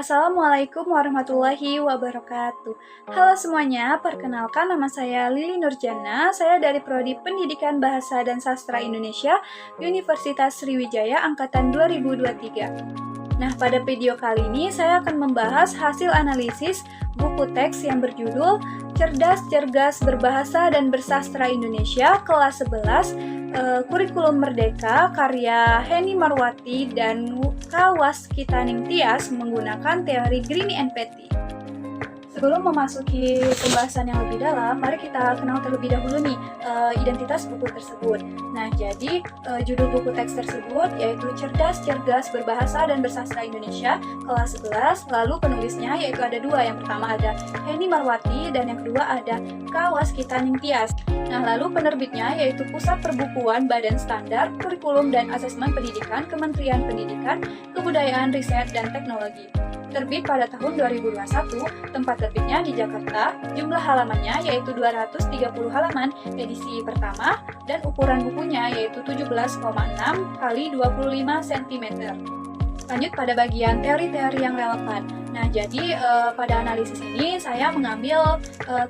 Assalamualaikum warahmatullahi wabarakatuh. Halo semuanya, perkenalkan nama saya Lili Nurjana. Saya dari Prodi Pendidikan Bahasa dan Sastra Indonesia, Universitas Sriwijaya Angkatan 2023. Nah, pada video kali ini saya akan membahas hasil analisis buku teks yang berjudul Cerdas Cergas Berbahasa dan Bersastra Indonesia kelas 11 Kurikulum Merdeka karya Henny Marwati dan Kawaskitaning Tias menggunakan teori Greene and Petty. Sebelum memasuki pembahasan yang lebih dalam, mari kita kenal terlebih dahulu nih identitas buku tersebut. Nah, jadi judul buku teks tersebut yaitu Cerdas Cergas Berbahasa dan Bersastra Indonesia kelas 11. Lalu penulisnya yaitu ada dua. Yang pertama ada Henny Marwati dan yang kedua ada Kawaskitaning Tias. Nah, lalu penerbitnya yaitu Pusat Perbukuan Badan Standar Kurikulum dan Asesmen Pendidikan Kementerian Pendidikan, Kebudayaan, Riset, dan Teknologi. Terbit pada tahun 2021, tempat terbitnya di Jakarta, jumlah halamannya yaitu 230 halaman, edisi pertama, dan ukuran bukunya yaitu 17,6 x 25 cm. Lanjut pada bagian teori-teori yang relevan. Nah, jadi pada analisis ini saya mengambil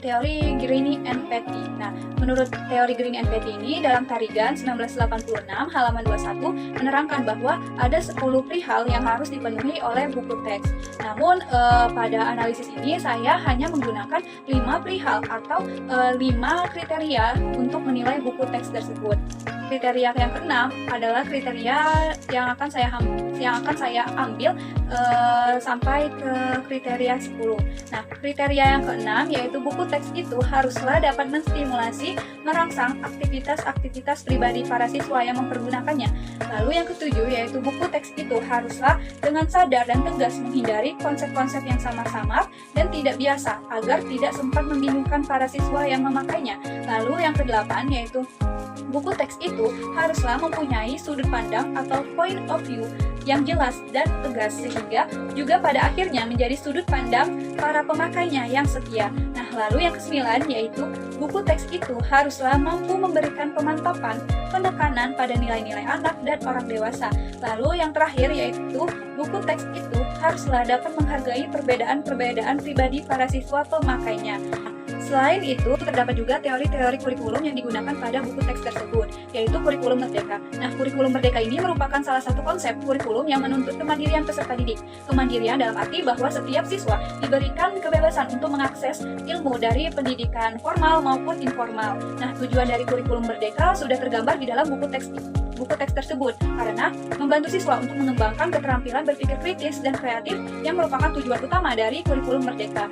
teori Greene and Petty. Nah, menurut teori Greene and Petty ini dalam Tarigan 1986 halaman 21 menerangkan bahwa ada 10 perihal yang harus dipenuhi oleh buku teks. Namun pada analisis ini saya hanya menggunakan 5 perihal atau 5 kriteria untuk menilai buku teks tersebut. Kriteria yang keenam adalah kriteria yang akan saya ambil sampai ke kriteria 10. Nah, kriteria yang keenam yaitu buku teks itu haruslah dapat menstimulasi, merangsang aktivitas-aktivitas pribadi para siswa yang mempergunakannya. Lalu yang ketujuh yaitu buku teks itu haruslah dengan sadar dan tegas menghindari konsep-konsep yang samar-samar dan tidak biasa agar tidak sempat membingungkan para siswa yang memakainya. Lalu yang kedelapan yaitu buku teks itu haruslah mempunyai sudut pandang atau point of view yang jelas dan tegas sehingga juga pada akhirnya menjadi sudut pandang para pemakainya yang setia. Nah, lalu yang kesembilan yaitu buku teks itu haruslah mampu memberikan pemantapan, penekanan pada nilai-nilai anak dan orang dewasa. Lalu yang terakhir yaitu buku teks itu haruslah dapat menghargai perbedaan-perbedaan pribadi para siswa pemakainya. Selain itu, terdapat juga teori-teori kurikulum yang digunakan pada buku teks tersebut, yaitu kurikulum merdeka. Nah, kurikulum merdeka ini merupakan salah satu konsep kurikulum yang menuntut kemandirian peserta didik. Kemandirian dalam arti bahwa setiap siswa diberikan kebebasan untuk mengakses ilmu dari pendidikan formal maupun informal. Nah, tujuan dari kurikulum merdeka sudah tergambar di dalam buku teks tersebut karena membantu siswa untuk mengembangkan keterampilan berpikir kritis dan kreatif yang merupakan tujuan utama dari kurikulum merdeka.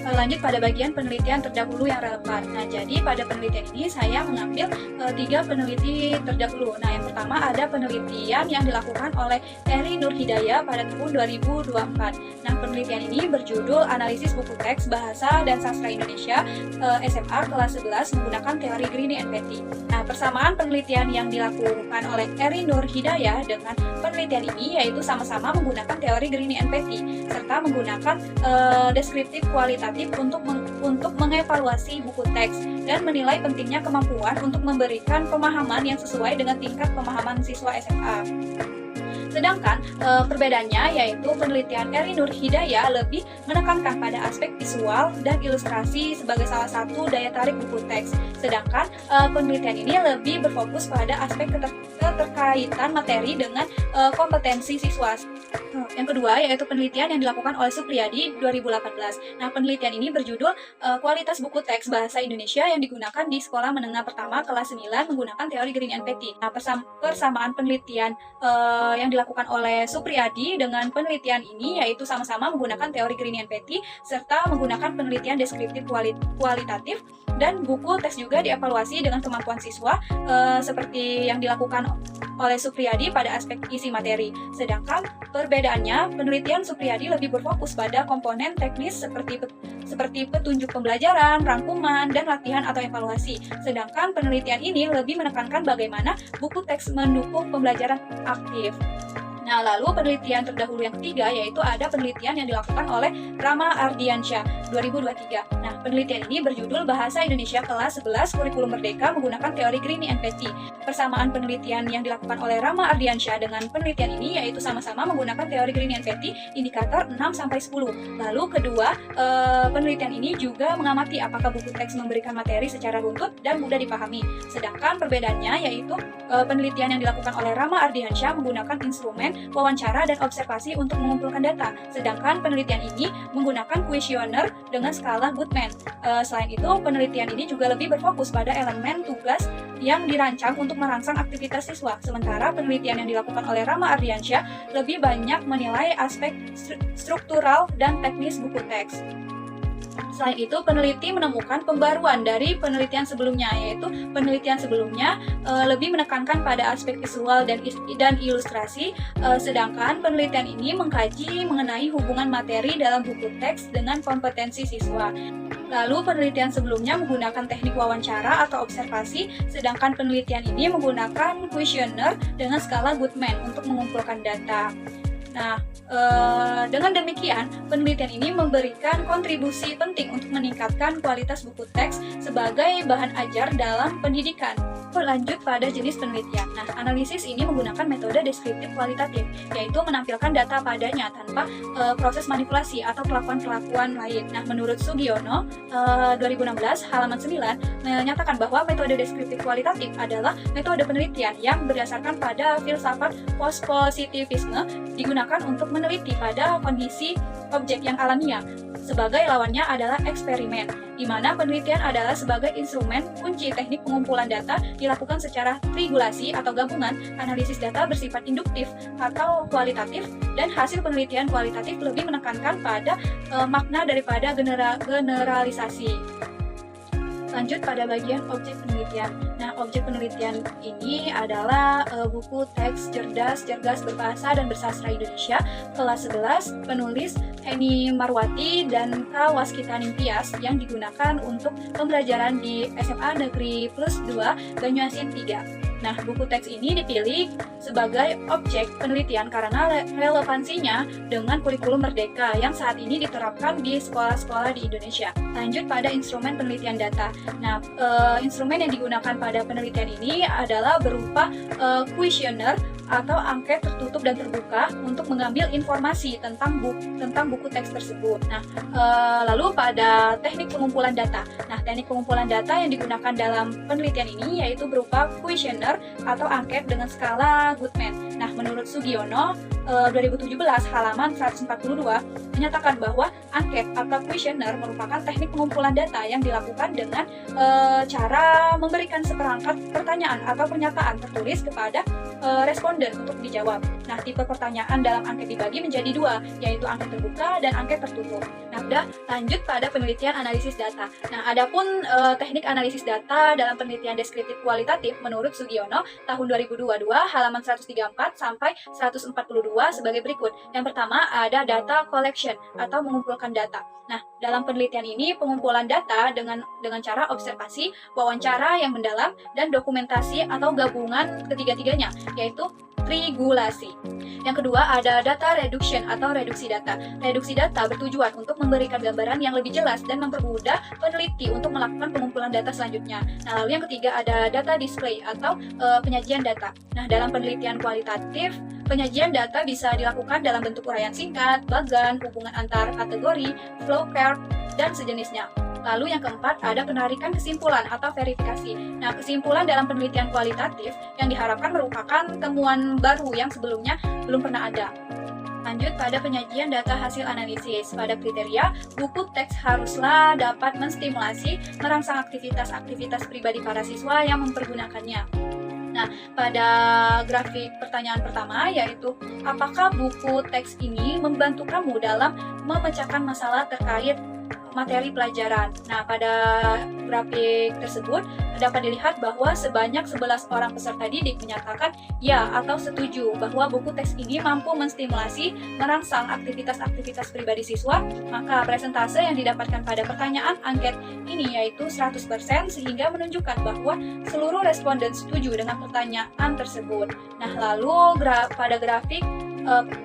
Lanjut pada bagian penelitian terdahulu yang relevan. Nah, jadi pada penelitian ini saya mengambil 3 peneliti terdahulu. Nah, yang pertama ada penelitian yang dilakukan oleh Eri Nur Hidayah pada tahun 2024. Nah, penelitian ini berjudul Analisis Buku Teks Bahasa dan Sastra Indonesia SMA kelas 11 menggunakan teori Greene and Petty. Nah, persamaan penelitian yang dilakukan oleh Eri Nur Hidayah dengan penelitian ini yaitu sama-sama menggunakan teori Greene and Petty serta menggunakan deskriptif kualitatif untuk mengevaluasi buku teks dan menilai pentingnya kemampuan untuk memberikan pemahaman yang sesuai dengan tingkat pemahaman siswa SMA. Sedangkan perbedaannya yaitu penelitian Eri Nur Hidayah lebih menekankan pada aspek visual dan ilustrasi sebagai salah satu daya tarik buku teks. Sedangkan penelitian ini lebih berfokus pada aspek keterkaitan materi dengan kompetensi siswa. Yang kedua yaitu penelitian yang dilakukan oleh Supriyadi 2018. Nah, penelitian ini berjudul Kualitas Buku Teks Bahasa Indonesia yang digunakan di Sekolah Menengah Pertama kelas 9 menggunakan teori Greene and Petty. Nah, persamaan penelitian yang dilakukan oleh Supriyadi dengan penelitian ini yaitu sama-sama menggunakan teori Greene and Petty serta menggunakan penelitian deskriptif kualitatif dan buku teks juga dievaluasi dengan kemampuan siswa seperti yang dilakukan oleh Supriyadi pada aspek isi materi. Sedangkan perbedaannya, penelitian Supriyadi lebih berfokus pada komponen teknis seperti petunjuk pembelajaran, rangkuman, dan latihan atau evaluasi. Sedangkan penelitian ini lebih menekankan bagaimana buku teks mendukung pembelajaran aktif. Nah, lalu penelitian terdahulu yang ketiga yaitu ada penelitian yang dilakukan oleh Rama Ardiansyah 2023. Nah, penelitian ini berjudul Bahasa Indonesia Kelas 11 Kurikulum Merdeka menggunakan teori Greene and Petty. Persamaan penelitian yang dilakukan oleh Rama Ardiansyah dengan penelitian ini yaitu sama-sama menggunakan teori Greene and Petty indikator 6-10. Lalu kedua, penelitian ini juga mengamati apakah buku teks memberikan materi secara runtut dan mudah dipahami. Sedangkan perbedaannya yaitu penelitian yang dilakukan oleh Rama Ardiansyah menggunakan instrumen wawancara dan observasi untuk mengumpulkan data, sedangkan penelitian ini menggunakan kuesioner dengan skala Goodman. Selain itu, penelitian ini juga lebih berfokus pada elemen tugas yang dirancang untuk merangsang aktivitas siswa, sementara penelitian yang dilakukan oleh Rama Ardiansyah lebih banyak menilai aspek struktural dan teknis buku teks. Selain itu, peneliti menemukan pembaruan dari penelitian sebelumnya, yaitu penelitian sebelumnya lebih menekankan pada aspek visual dan ilustrasi, sedangkan penelitian ini mengkaji mengenai hubungan materi dalam buku teks dengan kompetensi siswa. Lalu penelitian sebelumnya menggunakan teknik wawancara atau observasi, sedangkan penelitian ini menggunakan kuesioner dengan skala Goodman untuk mengumpulkan data. Nah, dengan demikian, penelitian ini memberikan kontribusi penting untuk meningkatkan kualitas buku teks sebagai bahan ajar dalam pendidikan. Lanjut pada jenis penelitian. Nah, analisis ini menggunakan metode deskriptif kualitatif, yaitu menampilkan data padanya tanpa proses manipulasi atau perlakuan-perlakuan lain. Nah, menurut Sugiono, 2016, halaman 9, menyatakan bahwa metode deskriptif kualitatif adalah metode penelitian yang berdasarkan pada filsafat post-positivisme digunakan untuk meneliti pada kondisi objek yang alamiah. Sebagai lawannya adalah eksperimen, di mana penelitian adalah sebagai instrumen kunci teknik pengumpulan data dilakukan secara triangulasi atau gabungan analisis data bersifat induktif atau kualitatif, dan hasil penelitian kualitatif lebih menekankan pada makna daripada generalisasi. Lanjut pada bagian objek penelitian. Nah, objek penelitian ini adalah buku teks cerdas berbahasa dan bersastra Indonesia kelas 11 penulis Heni Marwati dan K. Waskita Ningtyas yang digunakan untuk pembelajaran di SMA Negeri Plus 2 Banyuasin 3. Nah, buku teks ini dipilih sebagai objek penelitian karena relevansinya dengan kurikulum merdeka yang saat ini diterapkan di sekolah-sekolah di Indonesia. Lanjut pada instrumen penelitian data. Nah, instrumen yang digunakan pada penelitian ini adalah berupa kuesioner atau angket tertutup dan terbuka untuk mengambil informasi tentang buku teks tersebut. Nah, lalu pada teknik pengumpulan data. Nah, teknik pengumpulan data yang digunakan dalam penelitian ini yaitu berupa kuesioner atau angket dengan skala Goodman. Nah, menurut Sugiono, 2017 halaman 142 menyatakan bahwa angket atau kuesioner merupakan teknik pengumpulan data yang dilakukan dengan cara memberikan seperangkat pertanyaan atau pernyataan tertulis kepada responden untuk dijawab. Nah, tipe pertanyaan dalam angket dibagi menjadi dua, yaitu angket terbuka dan angket tertutup. Nah, udah lanjut pada penelitian analisis data. Nah, adapun teknik analisis data dalam penelitian deskriptif kualitatif menurut Sugiono tahun 2022 halaman 134 sampai 142 sebagai berikut. Yang pertama ada data collection atau mengumpulkan data. Nah, dalam penelitian ini pengumpulan data dengan cara observasi, wawancara yang mendalam, dan dokumentasi atau gabungan ketiga-tiganya, yaitu triangulasi. Yang kedua ada data reduction atau reduksi data. Reduksi data bertujuan untuk memberikan gambaran yang lebih jelas dan mempermudah peneliti untuk melakukan pengumpulan data selanjutnya. Nah, lalu yang ketiga ada data display atau penyajian data. Nah, dalam penelitian kualitatif, penyajian data bisa dilakukan dalam bentuk uraian singkat, bagan, hubungan antar kategori, flowchart, dan sejenisnya. Lalu yang keempat ada penarikan kesimpulan atau verifikasi. Nah, kesimpulan dalam penelitian kualitatif yang diharapkan merupakan temuan baru yang sebelumnya belum pernah ada. Lanjut pada penyajian data hasil analisis. Pada kriteria, buku teks haruslah dapat menstimulasi, merangsang aktivitas-aktivitas pribadi para siswa yang mempergunakannya. Nah, pada grafik pertanyaan pertama yaitu, apakah buku teks ini membantu kamu dalam memecahkan masalah terkait materi pelajaran? Nah, pada grafik tersebut dapat dilihat bahwa sebanyak 11 orang peserta didik menyatakan ya atau setuju bahwa buku teks ini mampu menstimulasi, merangsang aktivitas-aktivitas pribadi siswa. Maka presentase yang didapatkan pada pertanyaan angket ini yaitu 100% sehingga menunjukkan bahwa seluruh responden setuju dengan pertanyaan tersebut. Nah, lalu pada grafik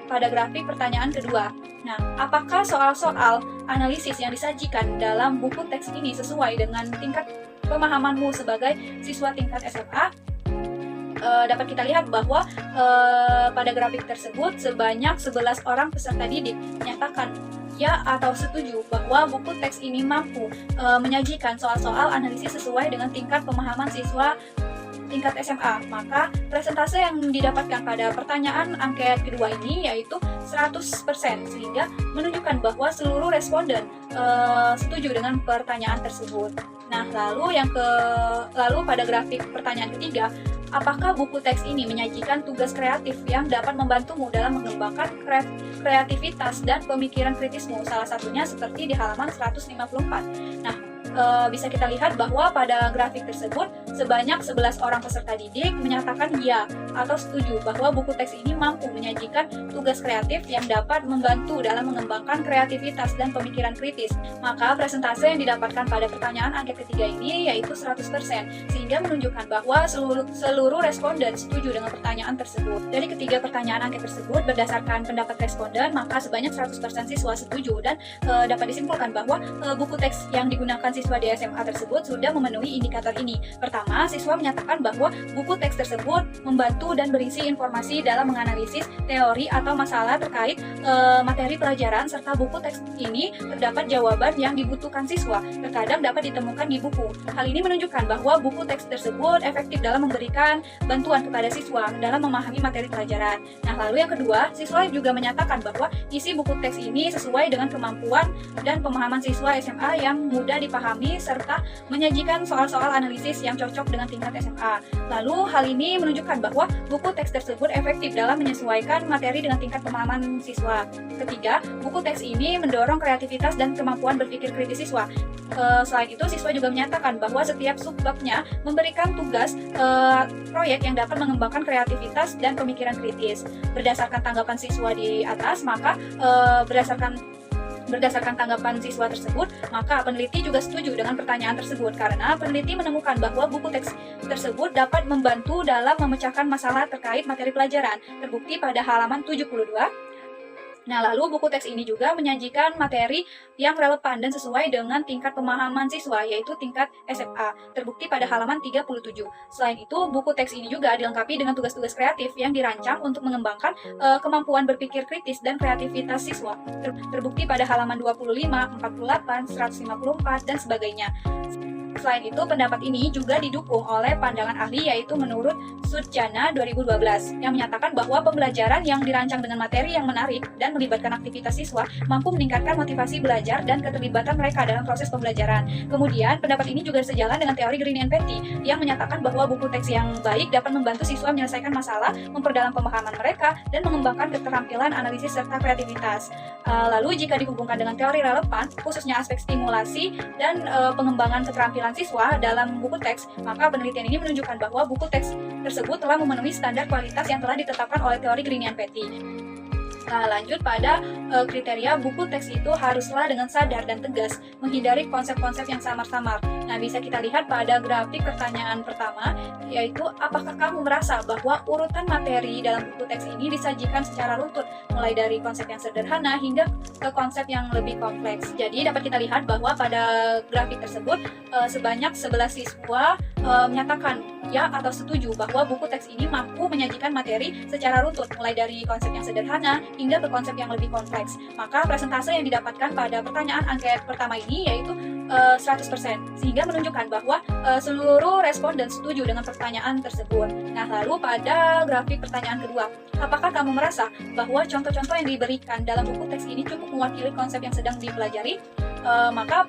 pada grafik pertanyaan kedua. Nah, apakah soal-soal analisis yang disajikan dalam buku teks ini sesuai dengan tingkat pemahamanmu sebagai siswa tingkat SMA? Dapat kita lihat bahwa pada grafik tersebut sebanyak 11 orang peserta didik menyatakan ya atau setuju bahwa buku teks ini mampu menyajikan soal-soal analisis sesuai dengan tingkat pemahaman siswa tingkat SMA. Maka persentase yang didapatkan pada pertanyaan angket kedua ini yaitu 100%, sehingga menunjukkan bahwa seluruh responden setuju dengan pertanyaan tersebut. Nah, lalu pada grafik pertanyaan ketiga, apakah buku teks ini menyajikan tugas kreatif yang dapat membantumu dalam mengembangkan kreativitas dan pemikiran kritismu? Salah satunya seperti di halaman 154. Nah, bisa kita lihat bahwa pada grafik tersebut sebanyak 11 orang peserta didik menyatakan ya atau setuju bahwa buku teks ini mampu menyajikan tugas kreatif yang dapat membantu dalam mengembangkan kreativitas dan pemikiran kritis. Maka presentase yang didapatkan pada pertanyaan angket ketiga ini yaitu 100%, sehingga menunjukkan bahwa seluruh responden setuju dengan pertanyaan tersebut. Dari ketiga pertanyaan angket tersebut, berdasarkan pendapat responden, maka sebanyak 100% siswa setuju, dan dapat disimpulkan bahwa buku teks yang digunakan siswa di SMA tersebut sudah memenuhi indikator ini. Pertama, siswa menyatakan bahwa buku teks tersebut membantu dan berisi informasi dalam menganalisis teori atau masalah terkait materi pelajaran, serta buku teks ini terdapat jawaban yang dibutuhkan siswa, terkadang dapat ditemukan di buku. Hal ini menunjukkan bahwa buku teks tersebut efektif dalam memberikan bantuan kepada siswa dalam memahami materi pelajaran. Nah, lalu yang kedua, siswa juga menyatakan bahwa isi buku teks ini sesuai dengan kemampuan dan pemahaman siswa SMA yang mudah dipahami serta menyajikan soal-soal analisis yang cocok dengan tingkat SMA. Lalu hal ini menunjukkan bahwa buku teks tersebut efektif dalam menyesuaikan materi dengan tingkat pemahaman siswa. Ketiga, buku teks ini mendorong kreativitas dan kemampuan berpikir kritis siswa. Selain itu, siswa juga menyatakan bahwa setiap subbabnya memberikan tugas proyek yang dapat mengembangkan kreativitas dan pemikiran kritis. Berdasarkan tanggapan siswa di atas, maka berdasarkan tanggapan siswa tersebut, maka peneliti juga setuju dengan pertanyaan tersebut karena peneliti menemukan bahwa buku teks tersebut dapat membantu dalam memecahkan masalah terkait materi pelajaran, terbukti pada halaman 72. Nah, lalu buku teks ini juga menyajikan materi yang relevan dan sesuai dengan tingkat pemahaman siswa, yaitu tingkat SMA, terbukti pada halaman 37. Selain itu, buku teks ini juga dilengkapi dengan tugas-tugas kreatif yang dirancang untuk mengembangkan kemampuan berpikir kritis dan kreativitas siswa, terbukti pada halaman 25, 48, 154, dan sebagainya. Selain itu, pendapat ini juga didukung oleh pandangan ahli, yaitu menurut Sudjana 2012, yang menyatakan bahwa pembelajaran yang dirancang dengan materi yang menarik dan melibatkan aktivitas siswa mampu meningkatkan motivasi belajar dan keterlibatan mereka dalam proses pembelajaran. Kemudian, pendapat ini juga sejalan dengan teori Green and Petty, yang menyatakan bahwa buku teks yang baik dapat membantu siswa menyelesaikan masalah, memperdalam pemahaman mereka, dan mengembangkan keterampilan analisis serta kreativitas. Lalu, jika dihubungkan dengan teori relevan, khususnya aspek stimulasi dan pengembangan keterampilan siswa dalam buku teks, maka penelitian ini menunjukkan bahwa buku teks tersebut telah memenuhi standar kualitas yang telah ditetapkan oleh teori Green and Petty. Nah, lanjut pada kriteria buku teks itu haruslah dengan sadar dan tegas, menghindari konsep-konsep yang samar-samar. Nah, bisa kita lihat pada grafik pertanyaan pertama, yaitu apakah kamu merasa bahwa urutan materi dalam buku teks ini disajikan secara runtut, mulai dari konsep yang sederhana hingga ke konsep yang lebih kompleks. Jadi, dapat kita lihat bahwa pada grafik tersebut sebanyak 11 siswa menyatakan ya atau setuju bahwa buku teks ini mampu menyajikan materi secara runtut, mulai dari konsep yang sederhana hingga ke konsep yang lebih kompleks. Maka presentase yang didapatkan pada pertanyaan angket pertama ini yaitu 100%, sehingga menunjukkan bahwa seluruh responden setuju dengan pertanyaan tersebut. Nah, lalu pada grafik pertanyaan kedua, apakah kamu merasa bahwa contoh-contoh yang diberikan dalam buku teks ini cukup mewakili konsep yang sedang dipelajari? Maka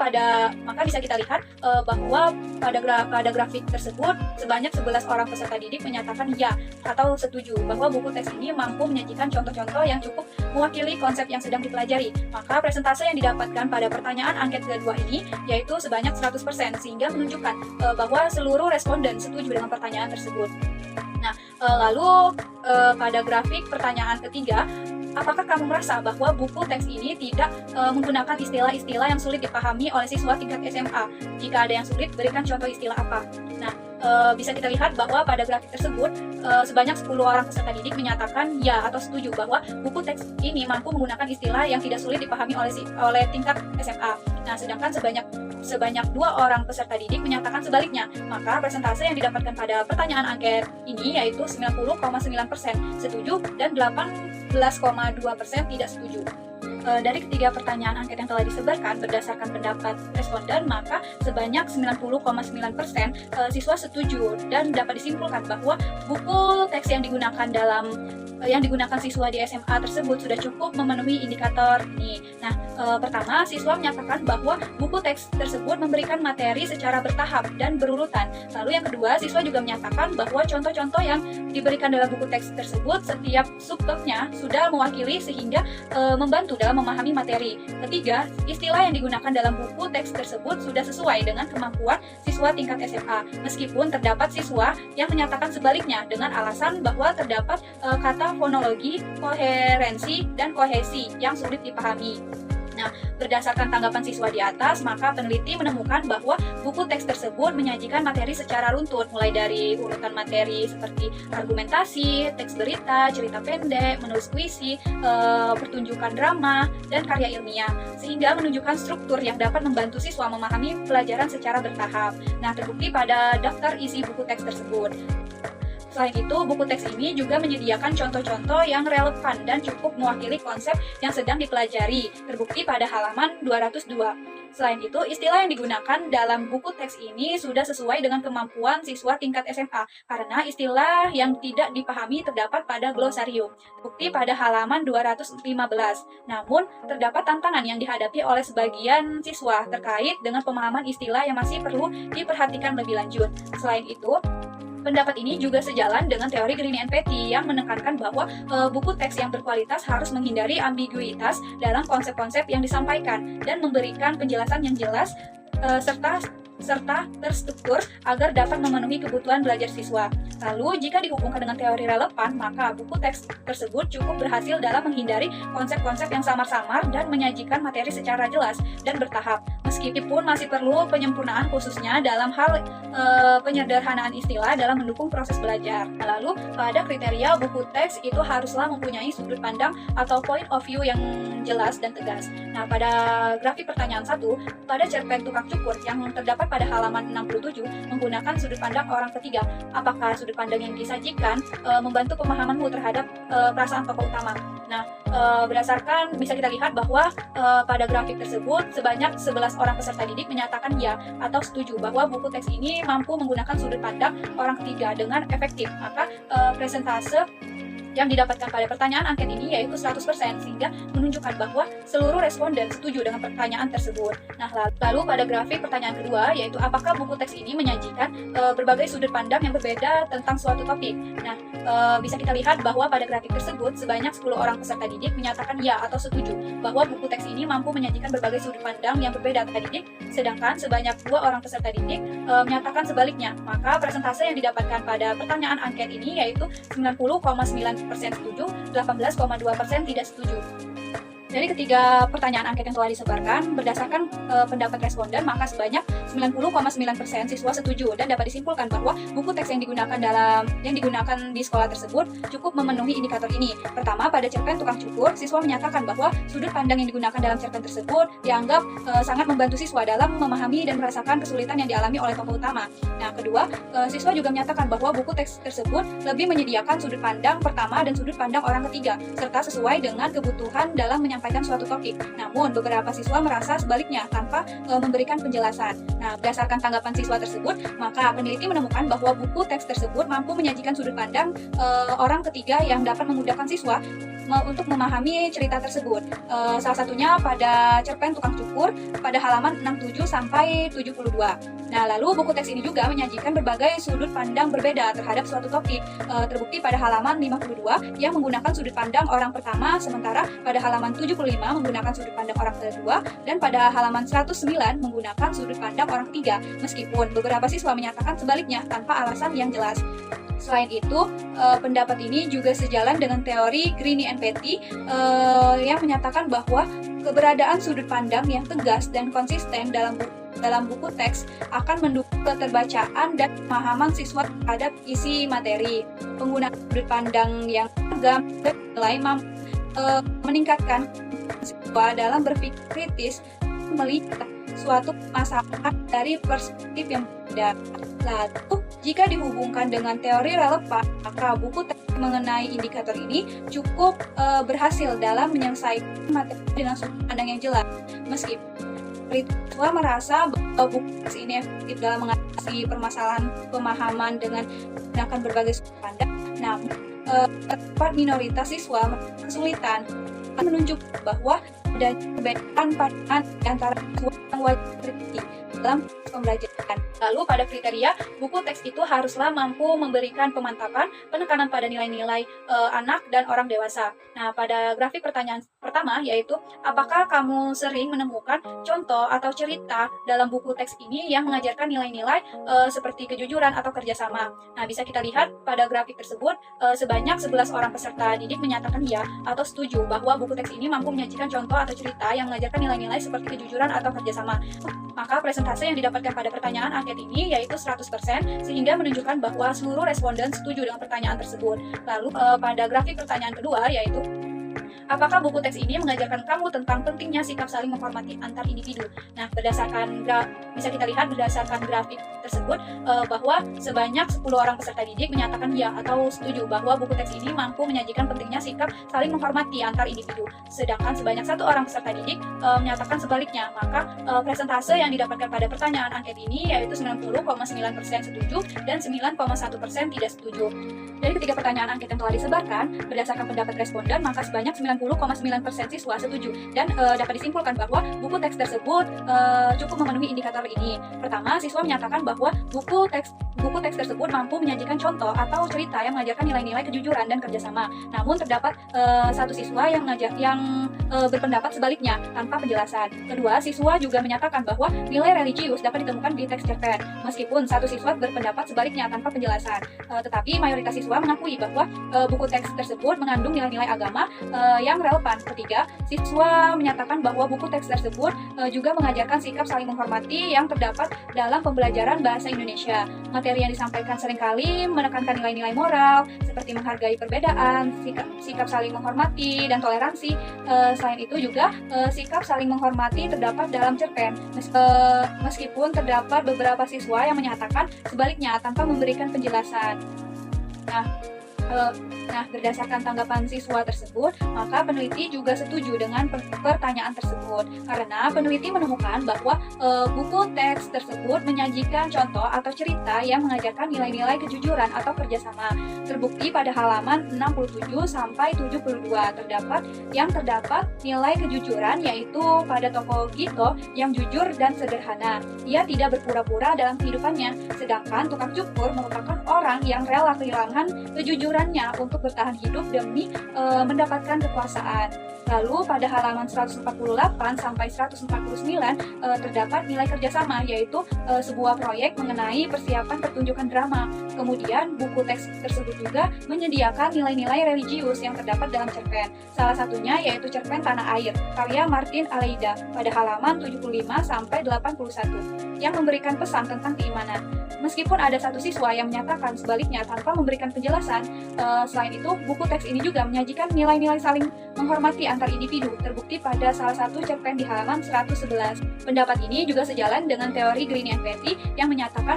bisa kita lihat bahwa pada grafik tersebut sebanyak 11 orang peserta didik menyatakan ya atau setuju bahwa buku teks ini mampu menyajikan contoh-contoh yang cukup mewakili konsep yang sedang dipelajari. Maka presentase yang didapatkan pada pertanyaan angket kedua ini yaitu sebanyak 100%, sehingga menunjukkan bahwa seluruh responden setuju dengan pertanyaan tersebut. Nah, lalu pada grafik pertanyaan ketiga, apakah kamu merasa bahwa buku teks ini tidak menggunakan istilah-istilah yang sulit dipahami oleh siswa tingkat SMA? Jika ada yang sulit, berikan contoh istilah apa? Nah, Bisa kita lihat bahwa pada grafik tersebut sebanyak 10 orang peserta didik menyatakan ya atau setuju bahwa buku teks ini mampu menggunakan istilah yang tidak sulit dipahami oleh tingkat SMA. Nah, sedangkan sebanyak 2 orang peserta didik menyatakan sebaliknya. Maka persentase yang didapatkan pada pertanyaan angket ini yaitu 90,9% setuju dan 18,2% tidak setuju. Dari ketiga pertanyaan angket yang telah disebarkan berdasarkan pendapat responden, maka sebanyak 90,9% siswa setuju dan dapat disimpulkan bahwa buku teks yang digunakan siswa di SMA tersebut sudah cukup memenuhi indikator ini. Nah, pertama, siswa menyatakan bahwa buku teks tersebut memberikan materi secara bertahap dan berurutan. Lalu yang kedua, siswa juga menyatakan bahwa contoh-contoh yang diberikan dalam buku teks tersebut setiap subbabnya sudah mewakili sehingga membantu dalam memahami materi. Ketiga, istilah yang digunakan dalam buku teks tersebut sudah sesuai dengan kemampuan siswa tingkat SMA. Meskipun terdapat siswa yang menyatakan sebaliknya dengan alasan bahwa terdapat kata fonologi, koherensi, dan kohesi yang sulit dipahami. Nah, berdasarkan tanggapan siswa di atas, maka peneliti menemukan bahwa buku teks tersebut menyajikan materi secara runtut, mulai dari urutan materi seperti argumentasi, teks berita, cerita pendek, menulis puisi, pertunjukan drama, dan karya ilmiah, sehingga menunjukkan struktur yang dapat membantu siswa memahami pelajaran secara bertahap. Nah, terbukti pada daftar isi buku teks tersebut. Selain itu, buku teks ini juga menyediakan contoh-contoh yang relevan dan cukup mewakili konsep yang sedang dipelajari, terbukti pada halaman 202. Selain itu, istilah yang digunakan dalam buku teks ini sudah sesuai dengan kemampuan siswa tingkat SMA, karena istilah yang tidak dipahami terdapat pada glosarium, terbukti pada halaman 215. Namun, terdapat tantangan yang dihadapi oleh sebagian siswa terkait dengan pemahaman istilah yang masih perlu diperhatikan lebih lanjut. Selain itu, pendapat ini juga sejalan dengan teori Greene and Petty yang menekankan bahwa buku teks yang berkualitas harus menghindari ambiguitas dalam konsep-konsep yang disampaikan dan memberikan penjelasan yang jelas serta terstruktur agar dapat memenuhi kebutuhan belajar siswa. Lalu, jika dihubungkan dengan teori relevan, maka buku teks tersebut cukup berhasil dalam menghindari konsep-konsep yang samar-samar dan menyajikan materi secara jelas dan bertahap. Meskipun masih perlu penyempurnaan khususnya dalam hal penyederhanaan istilah dalam mendukung proses belajar. Lalu, pada kriteria buku teks itu haruslah mempunyai sudut pandang atau point of view yang jelas dan tegas. Nah, pada grafik pertanyaan 1, pada cerpen tukang cukur yang terdapat pada halaman 67 menggunakan sudut pandang orang ketiga. Apakah sudut pandang yang disajikan membantu pemahamanmu terhadap perasaan tokoh utama? Nah, berdasarkan bisa kita lihat bahwa pada grafik tersebut sebanyak 11 orang peserta didik menyatakan ya atau setuju bahwa buku teks ini mampu menggunakan sudut pandang orang ketiga dengan efektif. Maka presentase yang didapatkan pada pertanyaan angket ini yaitu 100%, sehingga menunjukkan bahwa seluruh responden setuju dengan pertanyaan tersebut. Nah, lalu pada grafik pertanyaan kedua yaitu apakah buku teks ini menyajikan berbagai sudut pandang yang berbeda tentang suatu topik. Nah, bisa kita lihat bahwa pada grafik tersebut sebanyak 10 orang peserta didik menyatakan ya atau setuju bahwa buku teks ini mampu menyajikan berbagai sudut pandang yang berbeda peserta didik, sedangkan sebanyak 2 orang peserta didik menyatakan sebaliknya. Maka persentase yang didapatkan pada pertanyaan angket ini yaitu 90,9% setuju, 18,2% tidak setuju. Dari ketiga pertanyaan angket yang telah disebarkan, berdasarkan pendapat responden, maka sebanyak 90,9% siswa setuju dan dapat disimpulkan bahwa buku teks yang digunakan di sekolah tersebut cukup memenuhi indikator ini. Pertama, pada cerpen tukang cukur, siswa menyatakan bahwa sudut pandang yang digunakan dalam cerpen tersebut dianggap sangat membantu siswa dalam memahami dan merasakan kesulitan yang dialami oleh tokoh utama. Nah, kedua, siswa juga menyatakan bahwa buku teks tersebut lebih menyediakan sudut pandang pertama dan sudut pandang orang ketiga, serta sesuai dengan kebutuhan dalam menyampaikan suatu topik. Namun, beberapa siswa merasa sebaliknya tanpa memberikan penjelasan. Nah, berdasarkan tanggapan siswa tersebut, maka peneliti menemukan bahwa buku teks tersebut mampu menyajikan sudut pandang orang ketiga yang dapat memudahkan siswa untuk memahami cerita tersebut. Salah satunya pada cerpen tukang cukur pada halaman 67 sampai 72. Nah, lalu buku teks ini juga menyajikan berbagai sudut pandang berbeda terhadap suatu topik. Terbukti pada halaman 52 yang menggunakan sudut pandang orang pertama, sementara pada halaman 75 menggunakan sudut pandang orang kedua, dan pada halaman 109 menggunakan sudut pandang orang ketiga, meskipun beberapa siswa menyatakan sebaliknya tanpa alasan yang jelas. Selain itu, pendapat ini juga sejalan dengan teori Greene and Petty yang menyatakan bahwa keberadaan sudut pandang yang tegas dan konsisten dalam dalam buku teks akan mendukung keterbacaan dan pemahaman siswa terhadap isi materi. Penggunaan sudut pandang yang beragam dinilai mampu meningkatkan siswa dalam berpikir kritis, melihat suatu masalah dari perspektif yang berbeda. Lalu, jika dihubungkan dengan teori relevan, maka buku teks mengenai indikator ini cukup berhasil dalam menyelesaikan materi dengan sudut pandang yang jelas. Meskipun siswa merasa bahwa buku teks ini efektif dalam mengatasi permasalahan pemahaman dengan menggunakan berbagai sudut pandang, namun terdapat minoritas siswa kesulitan menunjukkan bahwa ada perbedaan pandangan antara siswa yang wajib kritis dalam pembelajaran. Lalu pada kriteria, buku teks itu haruslah mampu memberikan pemantapan, penekanan pada nilai-nilai anak dan orang dewasa. Nah, pada grafik pertanyaan pertama yaitu, apakah kamu sering menemukan contoh atau cerita dalam buku teks ini yang mengajarkan nilai-nilai seperti kejujuran atau kerjasama? Nah, bisa kita lihat pada grafik tersebut, sebanyak 11 orang peserta didik menyatakan ya atau setuju bahwa buku teks ini mampu menyajikan contoh atau cerita yang mengajarkan nilai-nilai seperti kejujuran atau kerjasama. Maka presentase yang didapatkan pada pertanyaan angket ini yaitu 100%, sehingga menunjukkan bahwa seluruh responden setuju dengan pertanyaan tersebut. Lalu pada grafik pertanyaan kedua yaitu, apakah buku teks ini mengajarkan kamu tentang pentingnya sikap saling menghormati antar individu? Nah, bisa kita lihat berdasarkan grafik tersebut bahwa sebanyak 10 orang peserta didik menyatakan ya atau setuju bahwa buku teks ini mampu menyajikan pentingnya sikap saling menghormati antar individu. Sedangkan sebanyak 1 orang peserta didik menyatakan sebaliknya. Maka presentase yang didapatkan pada pertanyaan angket ini yaitu 90,9% setuju dan 9,1% tidak setuju. Dari ketiga pertanyaan angket yang telah disebarkan, berdasarkan pendapat responden, maka sebanyak 90,9% siswa setuju dan dapat disimpulkan bahwa buku teks tersebut cukup memenuhi indikator ini. Pertama, siswa menyatakan bahwa buku teks tersebut mampu menyajikan contoh atau cerita yang mengajarkan nilai-nilai kejujuran dan kerjasama. Namun terdapat satu siswa yang berpendapat sebaliknya tanpa penjelasan. Kedua, siswa juga menyatakan bahwa nilai religius dapat ditemukan di teks cerpen, meskipun satu siswa berpendapat sebaliknya tanpa penjelasan. Tetapi mayoritas siswa mengakui bahwa buku teks tersebut mengandung nilai-nilai agama yang relevan. Ketiga, siswa menyatakan bahwa buku teks tersebut juga mengajarkan sikap saling menghormati yang terdapat dalam pembelajaran bahasa Indonesia. Materi yang disampaikan seringkali menekankan nilai-nilai moral seperti menghargai perbedaan, sikap saling menghormati, dan toleransi. Selain itu juga sikap saling menghormati terdapat dalam cerpen, meskipun terdapat beberapa siswa yang menyatakan sebaliknya tanpa memberikan penjelasan. Nah, berdasarkan tanggapan siswa tersebut, maka peneliti juga setuju dengan pertanyaan tersebut karena peneliti menemukan bahwa buku teks tersebut menyajikan contoh atau cerita yang mengajarkan nilai-nilai kejujuran atau kerjasama. Terbukti pada halaman 67 sampai 72 terdapat nilai kejujuran, yaitu pada tokoh Gito yang jujur dan sederhana. Ia tidak berpura-pura dalam kehidupannya, sedangkan tukang cukur merupakan orang yang rela kehilangan kejujurannya untuk bertahan hidup demi mendapatkan kekuasaan. Lalu pada halaman 148 sampai 149 terdapat nilai kerjasama, yaitu sebuah proyek mengenai persiapan pertunjukan drama. Kemudian buku teks tersebut juga menyediakan nilai-nilai religius yang terdapat dalam cerpen. Salah satunya yaitu cerpen Tanah Air karya Martin Aleida pada halaman 75 sampai 81 yang memberikan pesan tentang keimanan. Meskipun ada satu siswa yang menyatakan sebaliknya tanpa memberikan penjelasan, selain itu buku teks ini juga menyajikan nilai-nilai saling menghormati antar individu, terbukti pada salah satu cerpen di halaman 111. Pendapat ini juga sejalan dengan teori Greene and Petty yang menyatakan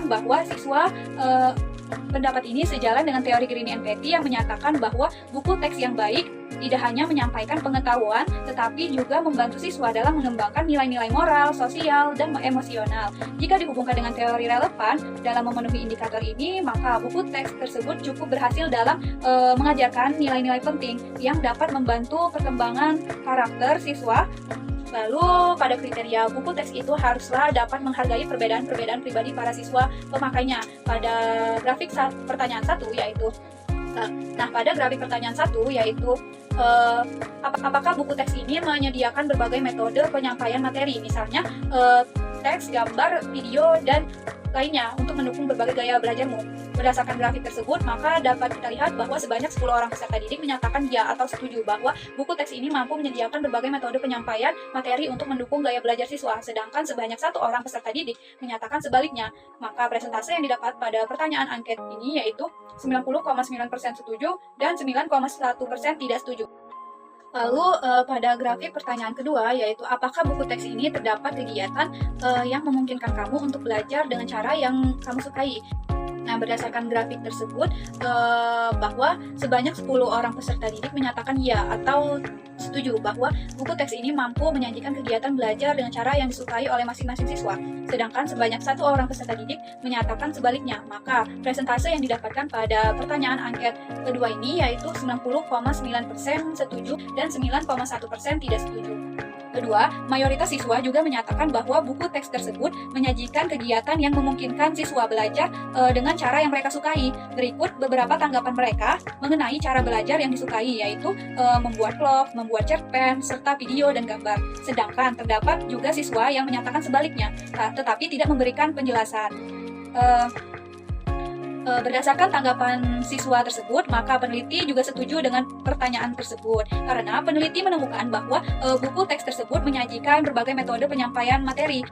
bahwa buku teks yang baik tidak hanya menyampaikan pengetahuan, tetapi juga membantu siswa dalam mengembangkan nilai-nilai moral, sosial, dan emosional. Jika dihubungkan dengan teori relevan dalam memenuhi indikator ini, maka buku teks tersebut cukup berhasil dalam mengajarkan nilai-nilai penting yang dapat membantu perkembangan karakter siswa. Lalu pada kriteria buku teks itu haruslah dapat menghargai perbedaan-perbedaan pribadi para siswa pemakainya. Pada grafik pertanyaan 1 yaitu pada grafik pertanyaan 1 yaitu apakah buku teks ini menyediakan berbagai metode penyampaian materi, misalnya teks, gambar, video, dan lainnya untuk mendukung berbagai gaya belajarmu. Berdasarkan grafik tersebut, maka dapat kita lihat bahwa sebanyak 10 orang peserta didik menyatakan ya atau setuju bahwa buku teks ini mampu menyediakan berbagai metode penyampaian materi untuk mendukung gaya belajar siswa, sedangkan sebanyak 1 orang peserta didik menyatakan sebaliknya. Maka presentase yang didapat pada pertanyaan angket ini yaitu 90,9% setuju dan 9,1% tidak setuju. Lalu pada grafik pertanyaan kedua yaitu apakah buku teks ini terdapat kegiatan yang memungkinkan kamu untuk belajar dengan cara yang kamu sukai. Nah, berdasarkan grafik tersebut bahwa sebanyak 10 orang peserta didik menyatakan ya atau setuju bahwa buku teks ini mampu menyajikan kegiatan belajar dengan cara yang disukai oleh masing-masing siswa. Sedangkan sebanyak 1 orang peserta didik menyatakan sebaliknya. Maka presentase yang didapatkan pada pertanyaan angket kedua ini yaitu 90,9% setuju dan 9,1% tidak setuju. Kedua, mayoritas siswa juga menyatakan bahwa buku teks tersebut menyajikan kegiatan yang memungkinkan siswa belajar dengan cara yang mereka sukai. Berikut beberapa tanggapan mereka mengenai cara belajar yang disukai, yaitu membuat vlog, membuat cerpen, serta video dan gambar. Sedangkan terdapat juga siswa yang menyatakan sebaliknya, tetapi tidak memberikan penjelasan. Berdasarkan tanggapan siswa tersebut, maka peneliti juga setuju dengan pertanyaan tersebut karena peneliti menemukan bahwa buku teks tersebut menyajikan berbagai metode penyampaian materi.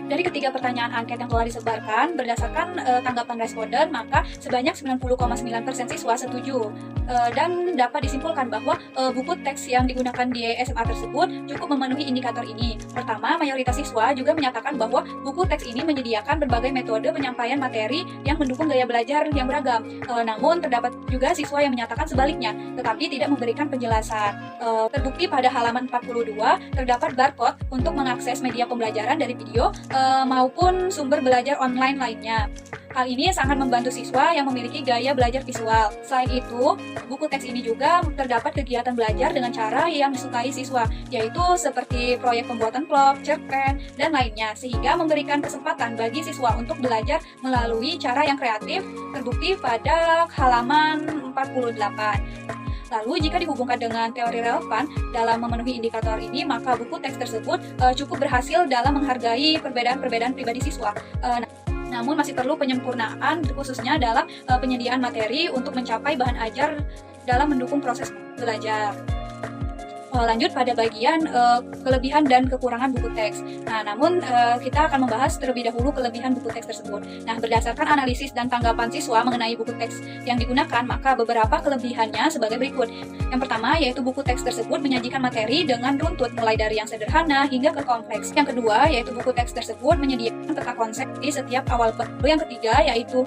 Dari ketiga pertanyaan angket yang telah disebarkan, berdasarkan tanggapan responden, maka sebanyak 90,9% siswa setuju. Dan dapat disimpulkan bahwa buku teks yang digunakan di SMA tersebut cukup memenuhi indikator ini. Pertama, mayoritas siswa juga menyatakan bahwa buku teks ini menyediakan berbagai metode penyampaian materi yang mendukung gaya belajar yang beragam. Namun, terdapat juga siswa yang menyatakan sebaliknya, tetapi tidak memberikan penjelasan. Terbukti pada halaman 42, terdapat barcode untuk mengakses media pembelajaran dari video maupun sumber belajar online lainnya. Hal ini sangat membantu siswa yang memiliki gaya belajar visual. Selain itu, buku teks ini juga terdapat kegiatan belajar dengan cara yang disukai siswa, yaitu seperti proyek pembuatan vlog, cerpen, dan lainnya, sehingga memberikan kesempatan bagi siswa untuk belajar melalui cara yang kreatif, terbukti pada halaman 48. Lalu, jika dihubungkan dengan teori relevan dalam memenuhi indikator ini, maka buku teks tersebut cukup berhasil dalam menghargai perbedaan-perbedaan pribadi siswa. Namun masih perlu penyempurnaan khususnya dalam penyediaan materi untuk mencapai bahan ajar dalam mendukung proses belajar. Lanjut pada bagian kelebihan dan kekurangan buku teks. Nah, namun kita akan membahas terlebih dahulu kelebihan buku teks tersebut. Nah, berdasarkan analisis dan tanggapan siswa mengenai buku teks yang digunakan, maka beberapa kelebihannya sebagai berikut. Yang pertama, yaitu buku teks tersebut menyajikan materi dengan runtut, mulai dari yang sederhana hingga ke kompleks. Yang kedua, yaitu buku teks tersebut menyediakan peta konsep di setiap awal bab. Yang ketiga, yaitu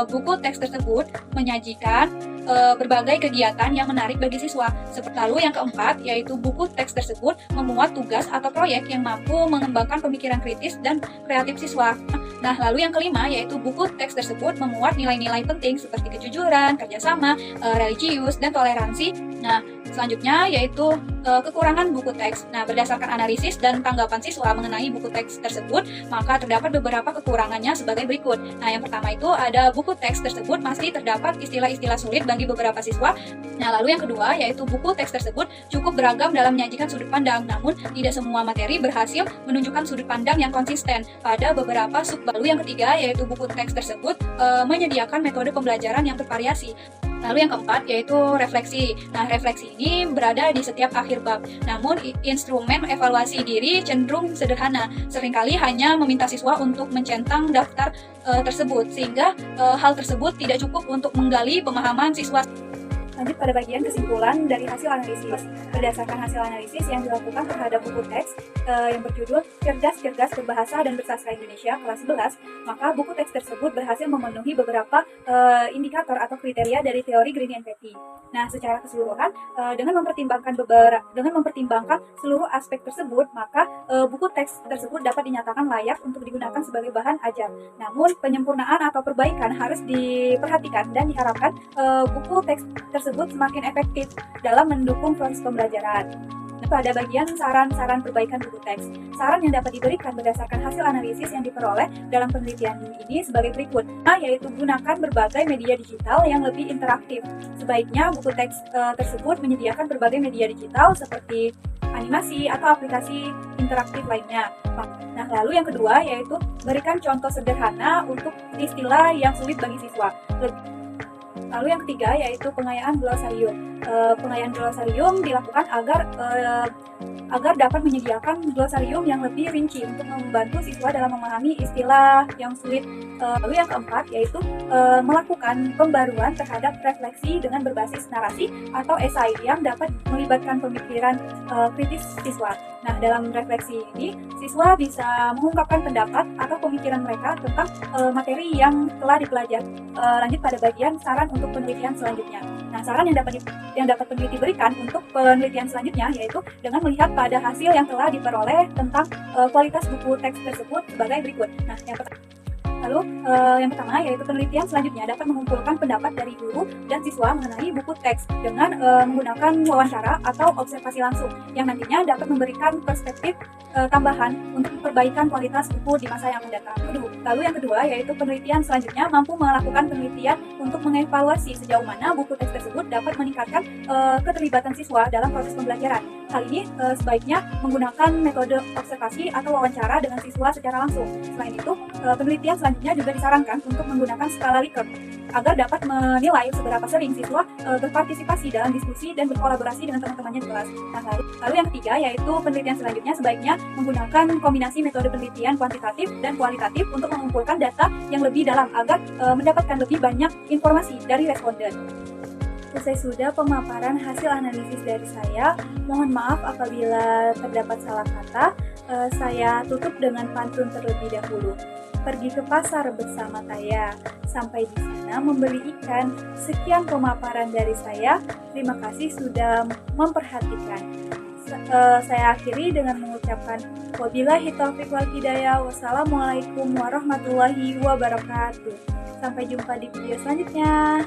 buku teks tersebut menyajikan berbagai kegiatan yang menarik bagi siswa. Lalu yang keempat, yaitu buku teks tersebut memuat tugas atau proyek yang mampu mengembangkan pemikiran kritis dan kreatif siswa. Nah, lalu yang kelima, yaitu buku teks tersebut memuat nilai-nilai penting seperti kejujuran, kerjasama, religius, dan toleransi. Nah, selanjutnya yaitu kekurangan buku teks. Nah, berdasarkan analisis dan tanggapan siswa mengenai buku teks tersebut, maka terdapat beberapa kekurangannya sebagai berikut. Nah, yang pertama itu ada buku teks tersebut masih terdapat istilah-istilah sulit bagi beberapa siswa. Nah, lalu yang kedua yaitu buku teks tersebut cukup beragam dalam menyajikan sudut pandang, namun tidak semua materi berhasil menunjukkan sudut pandang yang konsisten pada beberapa sub. Lalu yang ketiga yaitu buku teks tersebut menyediakan metode pembelajaran yang bervariasi. Lalu yang keempat yaitu refleksi. Nah, refleksi ini berada di setiap akhir bab. Namun instrumen evaluasi diri cenderung sederhana. Seringkali hanya meminta siswa untuk mencentang daftar tersebut, sehingga hal tersebut tidak cukup untuk menggali pemahaman siswa. Lanjut pada bagian kesimpulan dari hasil analisis. Berdasarkan hasil analisis yang dilakukan terhadap buku teks yang berjudul Cerdas Berbahasa dan Bersastra Indonesia kelas 11, maka buku teks tersebut berhasil memenuhi beberapa indikator atau kriteria dari teori Green and Petty. Nah, secara keseluruhan dengan mempertimbangkan seluruh aspek tersebut, maka buku teks tersebut dapat dinyatakan layak untuk digunakan sebagai bahan ajar. Namun, penyempurnaan atau perbaikan harus diperhatikan dan diharapkan buku teks tersebut semakin efektif dalam mendukung proses pembelajaran. Pada bagian saran-saran perbaikan buku teks, saran yang dapat diberikan berdasarkan hasil analisis yang diperoleh dalam penelitian ini sebagai berikut, yaitu gunakan berbagai media digital yang lebih interaktif. Sebaiknya buku teks tersebut menyediakan berbagai media digital seperti animasi, atau aplikasi interaktif lainnya. Nah, lalu yang kedua yaitu berikan contoh sederhana untuk istilah yang sulit bagi siswa. Lalu yang ketiga yaitu pengayaan glosarium. Pengayaan glosarium dilakukan agar dapat menyediakan glosarium yang lebih rinci untuk membantu siswa dalam memahami istilah yang sulit. Lalu yang keempat yaitu melakukan pembaruan terhadap refleksi dengan berbasis narasi atau esai yang dapat melibatkan pemikiran kritis siswa. Nah, dalam refleksi ini, siswa bisa mengungkapkan pendapat atau pemikiran mereka tentang materi yang telah dipelajari. Lanjut pada bagian saran untuk penelitian selanjutnya. Nah, saran yang dapat peneliti berikan untuk penelitian selanjutnya yaitu dengan melihat pada hasil yang telah diperoleh tentang kualitas buku teks tersebut sebagai berikut. Nah, yang pertama yaitu penelitian selanjutnya dapat mengumpulkan pendapat dari guru dan siswa mengenai buku teks dengan menggunakan wawancara atau observasi langsung yang nantinya dapat memberikan perspektif tambahan untuk perbaikan kualitas buku di masa yang akan datang. Lalu yang kedua yaitu penelitian selanjutnya mampu melakukan penelitian untuk mengevaluasi sejauh mana buku teks tersebut dapat meningkatkan keterlibatan siswa dalam proses pembelajaran. Hal ini sebaiknya menggunakan metode observasi atau wawancara dengan siswa secara langsung. Selain itu, penelitian selanjutnya juga disarankan untuk menggunakan skala Likert agar dapat menilai seberapa sering siswa berpartisipasi dalam diskusi dan berkolaborasi dengan teman-temannya di kelas. Nah, lalu yang ketiga yaitu penelitian selanjutnya sebaiknya menggunakan kombinasi metode penelitian kuantitatif dan kualitatif untuk mengumpulkan data yang lebih dalam agar mendapatkan lebih banyak informasi dari responden. Selesai sudah pemaparan hasil analisis dari saya. Mohon maaf apabila terdapat salah kata. Saya tutup dengan pantun terlebih dahulu. Pergi ke pasar bersama Taya. Sampai di sana membeli ikan. Sekian pemaparan dari saya. Terima kasih sudah memperhatikan. Saya akhiri dengan mengucapkan wabillahi taufiq wal hidayah. Wassalamualaikum warahmatullahi wabarakatuh. Sampai jumpa di video selanjutnya.